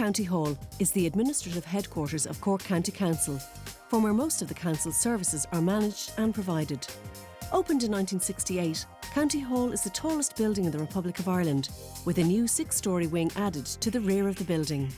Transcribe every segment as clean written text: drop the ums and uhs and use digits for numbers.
County Hall is the administrative headquarters of Cork County Council, from where most of the council's services are managed and provided. Opened in 1968, County Hall is the tallest building in the Republic of Ireland, with a new 6-storey wing added to the rear of the building.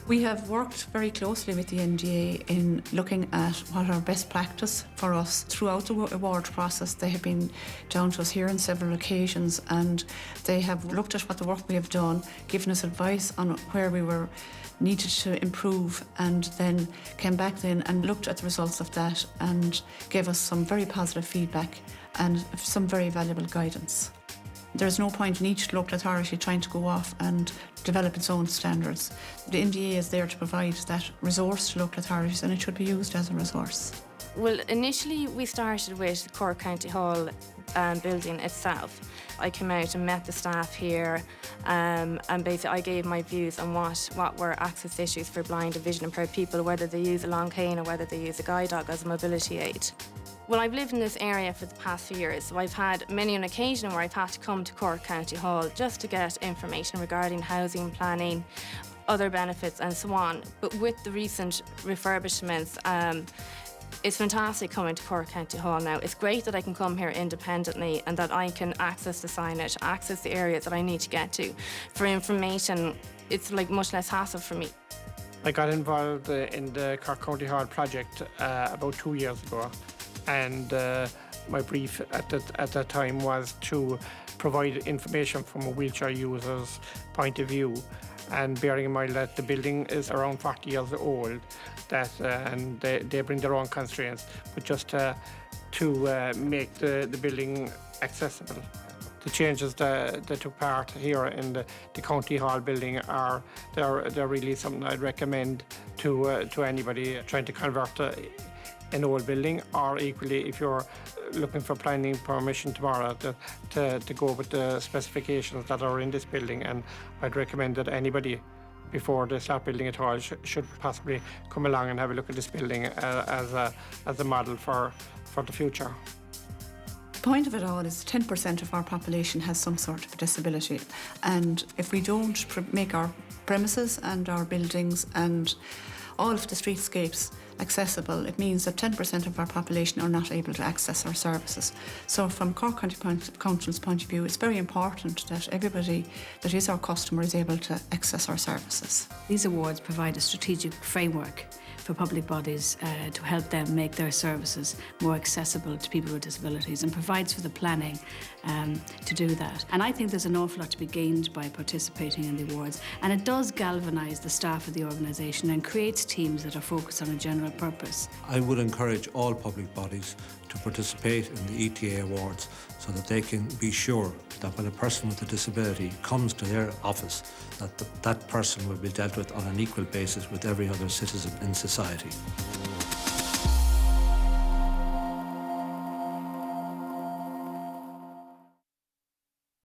We have worked very closely with the NGA in looking at what are best practice for us. Throughout the award process, they have been down to us here on several occasions, and they have looked at what the work we have done, given us advice on where we were needed to improve, and then came back then and looked at the results of that and gave us some very positive feedback and some very valuable guidance. There's no point in each local authority trying to go off and develop its own standards. The NDA is there to provide that resource to local authorities, and it should be used as a resource. Well, initially we started with Cork County Hall building itself. I came out and met the staff here, and basically I gave my views on what were access issues for blind and vision impaired people, whether they use a long cane or whether they use a guide dog as a mobility aid. Well, I've lived in this area for the past few years, so I've had many an occasion where I've had to come to Cork County Hall just to get information regarding housing, planning, other benefits and so on. But with the recent refurbishments, it's fantastic coming to Cork County Hall now. It's great that I can come here independently and that I can access the signage, access the areas that I need to get to. For information, it's like much less hassle for me. I got involved in the Cork County Hall project about 2 years ago. And my brief at that time was to provide information from a wheelchair user's point of view, and bearing in mind that the building is around 40 years old, and they bring their own constraints, but just to make the building accessible. The changes that took part here in the County Hall building they're really something I'd recommend to anybody trying to convert an old building, or equally if you're looking for planning permission tomorrow to go with the specifications that are in this building. And I'd recommend that anybody, before they start building at all, should possibly come along and have a look at this building as a model for the future. The point of it all is 10% of our population has some sort of disability, and if we don't make our premises and our buildings and all of the streetscapes accessible, it means that 10% of our population are not able to access our services. So from Cork County Council's point of view, it's very important that everybody that is our customer is able to access our services. These awards provide a strategic framework for public bodies to help them make their services more accessible to people with disabilities, and provides for the planning to do that. And I think there's an awful lot to be gained by participating in the awards, and it does galvanise the staff of the organisation and creates teams that are focused on a general purpose. I would encourage all public bodies to participate in the ETA Awards so that they can be sure that when a person with a disability comes to their office, that person will be dealt with on an equal basis with every other citizen in society.